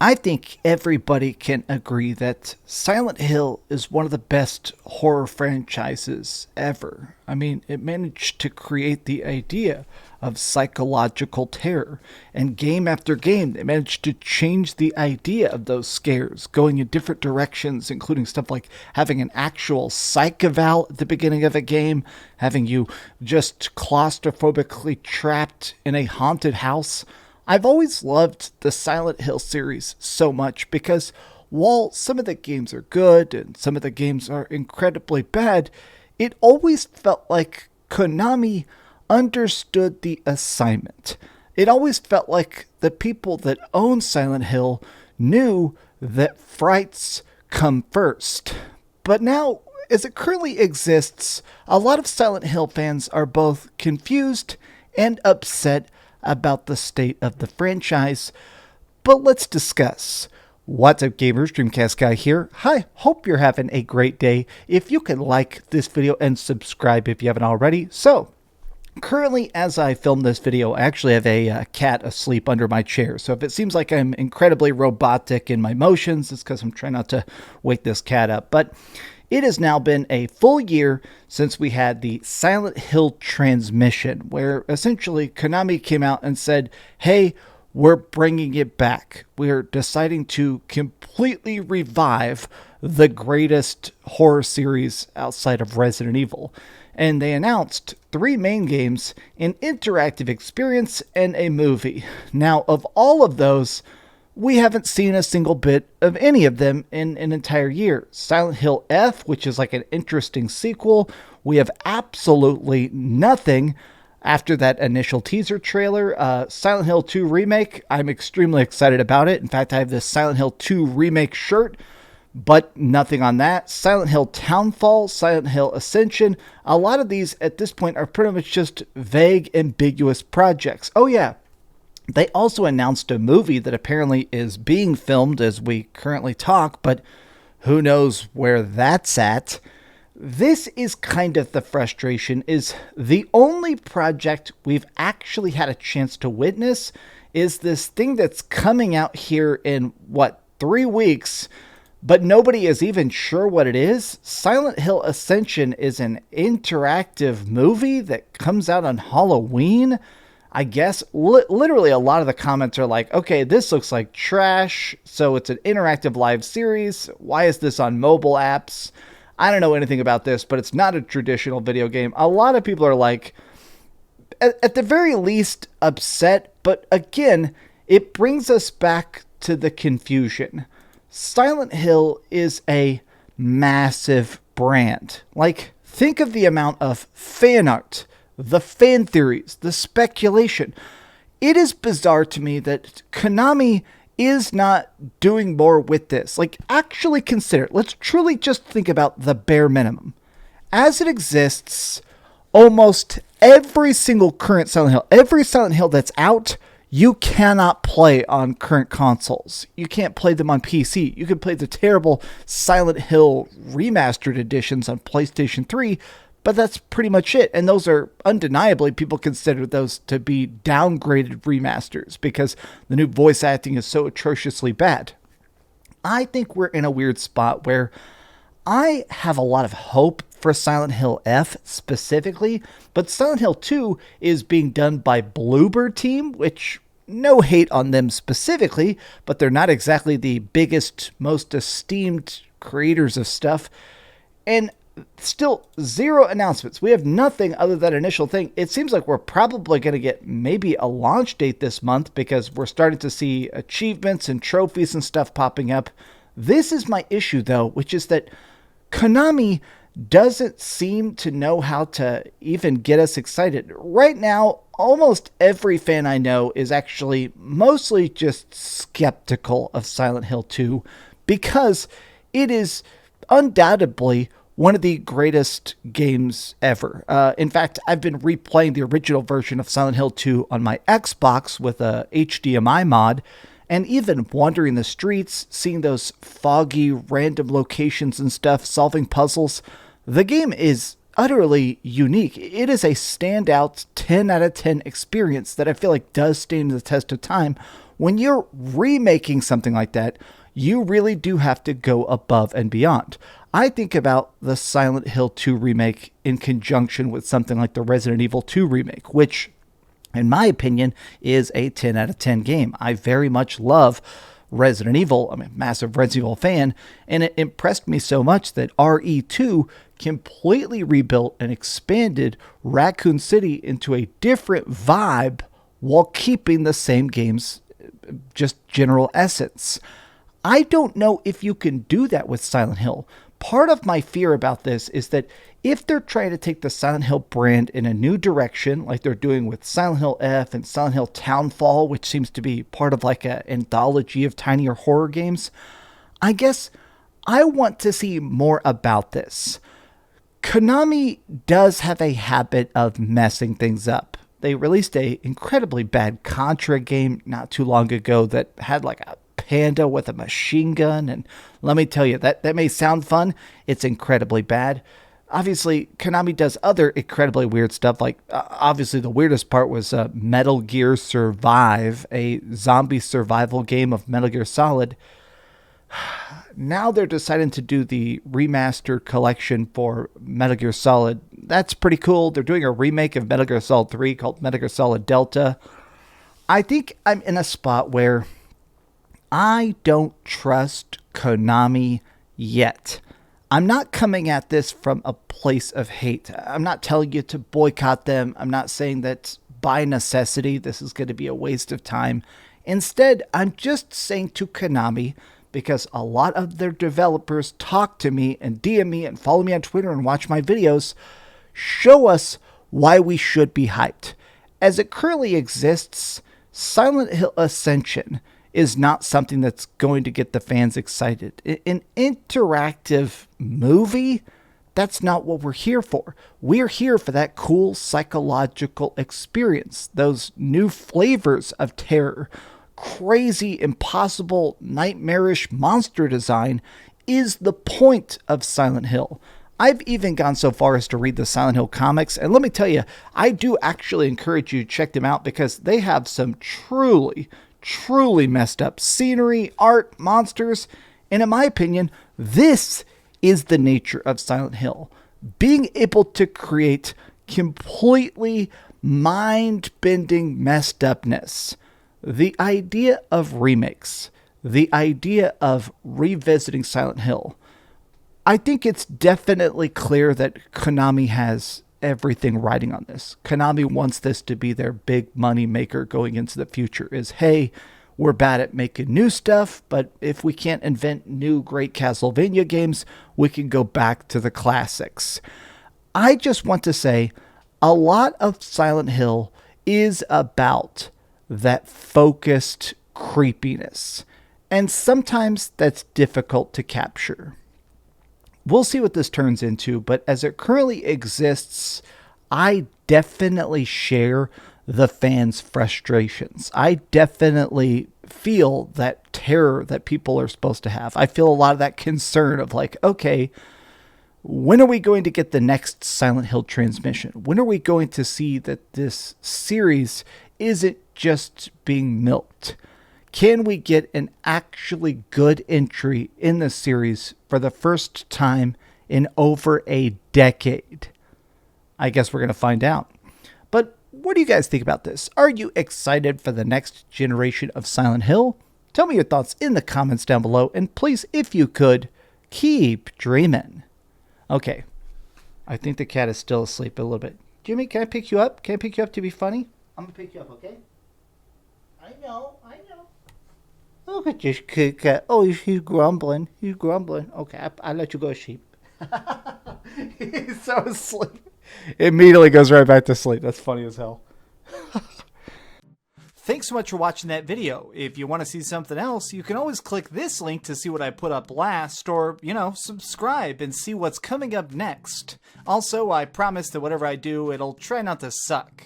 I think everybody can agree that Silent Hill is one of the best horror franchises ever. I mean, it managed to create the idea of psychological terror, and game after game, they managed to change the idea of those scares, going in different directions, including stuff like having an actual psych eval at the beginning of a game, having you just claustrophobically trapped in a haunted house. I've always loved the Silent Hill series so much because while some of the games are good and some of the games are incredibly bad, it always felt like Konami understood the assignment. It always felt like the people that own Silent Hill knew that frights come first. But now, as it currently exists, a lot of Silent Hill fans are both confused and upset about the state of the franchise, but let's discuss. What's up, gamers? DreamcastGuy here. Hi, hope you're having a great day. If you can like this video and subscribe if you haven't already. So, currently as I film this video, I actually have a cat asleep under my chair. So if it seems like I'm incredibly robotic in my motions, it's because I'm trying not to wake this cat up. But it has now been a full year since we had the Silent Hill transmission, where essentially Konami came out and said, hey, we're bringing it back. We're deciding to completely revive the greatest horror series outside of Resident Evil. And they announced 3 main games, an interactive experience, and a movie. Now, of all of those, we haven't seen a single bit of any of them in an entire year. Silent Hill F, which is like an interesting sequel, we have absolutely nothing after that initial teaser trailer. Silent Hill 2 Remake, I'm extremely excited about it. In fact, I have this Silent Hill 2 Remake shirt, but nothing on that. Silent Hill Townfall, Silent Hill Ascension, a lot of these at this point are pretty much just vague, ambiguous projects. Oh yeah, they also announced a movie that apparently is being filmed as we currently talk, but who knows where that's at. This is kind of the frustration, is the only project we've actually had a chance to witness is this thing that's coming out here in, 3 weeks, but nobody is even sure what it is. Silent Hill Ascension is an interactive movie that comes out on Halloween. I guess literally a lot of the comments are like, okay, this looks like trash, so it's an interactive live series. Why is this on mobile apps? I don't know anything about this, but it's not a traditional video game. A lot of people are like, at the very least, upset, but again, it brings us back to the confusion. Silent Hill is a massive brand. Like, think of the amount of fan art, the fan theories, the speculation. It is bizarre to me that Konami is not doing more with this. Like, actually consider it. Let's truly just think about the bare minimum. As it exists, almost every single current Silent Hill, every Silent Hill that's out, you cannot play on current consoles. You can't play them on PC. You can play the terrible Silent Hill remastered editions on PlayStation 3, but that's pretty much it. And those are undeniably, people consider those to be downgraded remasters because the new voice acting is so atrociously bad. I think we're in a weird spot where I have a lot of hope for Silent Hill F specifically, but Silent Hill 2 is being done by Bloober Team, which, no hate on them specifically, but they're not exactly the biggest, most esteemed creators of stuff. And still zero announcements. We have nothing other than initial thing. It seems like we're probably going to get maybe a launch date this month because we're starting to see achievements and trophies and stuff popping up. This is my issue though, which is that Konami doesn't seem to know how to even get us excited. Right now, almost every fan I know is actually mostly just skeptical of Silent Hill 2 because it is undoubtedly one of the greatest games ever. In fact, I've been replaying the original version of Silent Hill 2 on my Xbox with a HDMI mod, and even wandering the streets, seeing those foggy, random locations and stuff, solving puzzles. The game is utterly unique. It is a standout 10 out of 10 experience that I feel like does stand the test of time, when you're remaking something like that, you really do have to go above and beyond. I think about the Silent Hill 2 remake in conjunction with something like the Resident Evil 2 remake, which, in my opinion, is a 10 out of 10 game. I very much love Resident Evil. I'm a massive Resident Evil fan, and it impressed me so much that RE2 completely rebuilt and expanded Raccoon City into a different vibe while keeping the same game's just general essence. I don't know if you can do that with Silent Hill. Part of my fear about this is that if they're trying to take the Silent Hill brand in a new direction, like they're doing with Silent Hill F and Silent Hill Townfall, which seems to be part of like an anthology of tinier horror games, I guess I want to see more about this. Konami does have a habit of messing things up. They released a incredibly bad Contra game not too long ago that had like a panda with a machine gun, and let me tell you, that may sound fun. It's incredibly bad. Obviously, Konami does other incredibly weird stuff, like obviously the weirdest part was Metal Gear Survive, a zombie survival game of Metal Gear Solid. Now they're deciding to do the remastered collection for Metal Gear Solid. That's pretty cool. They're doing a remake of Metal Gear Solid 3 called Metal Gear Solid Delta. I think I'm in a spot where I don't trust Konami yet. I'm not coming at this from a place of hate. I'm not telling you to boycott them. I'm not saying that by necessity this is going to be a waste of time. Instead, I'm just saying to Konami, because a lot of their developers talk to me and DM me and follow me on Twitter and watch my videos, show us why we should be hyped. As it currently exists, Silent Hill Ascension is not something that's going to get the fans excited. An interactive movie, that's not what we're here for. We're here for that cool psychological experience, those new flavors of terror. Crazy, impossible, nightmarish monster design is the point of Silent Hill. I've even gone so far as to read the Silent Hill comics, and let me tell you, I do actually encourage you to check them out because they have some truly messed up scenery, art, monsters, and in my opinion, this is the nature of Silent Hill. Being able to create completely mind-bending messed upness. The idea of remakes, the idea of revisiting Silent Hill, I think it's definitely clear that Konami has everything riding on this. Konami wants this to be their big money maker going into the future is, hey, we're bad at making new stuff, but if we can't invent new great Castlevania games, we can go back to the classics. I just want to say a lot of Silent Hill is about that focused creepiness, and sometimes that's difficult to capture. We'll see what this turns into, but as it currently exists, I definitely share the fans' frustrations. I definitely feel that terror that people are supposed to have. I feel a lot of that concern of like, okay, when are we going to get the next Silent Hill transmission? When are we going to see that this series isn't just being milked? Can we get an actually good entry in the series for the first time in over a decade? I guess we're going to find out. But what do you guys think about this? Are you excited for the next generation of Silent Hill? Tell me your thoughts in the comments down below. And please, if you could, keep dreaming. Okay. I think the cat is still asleep a little bit. Jimmy, can I pick you up? Can I pick you up to be funny? I'm going to pick you up, okay? I know. Look at this cat. Oh, he's grumbling. Okay, I'll let you go, sheep. He's so asleep. Immediately goes right back to sleep. That's funny as hell. Thanks so much for watching that video. If you want to see something else, you can always click this link to see what I put up last, or, subscribe and see what's coming up next. Also, I promise that whatever I do, it'll try not to suck.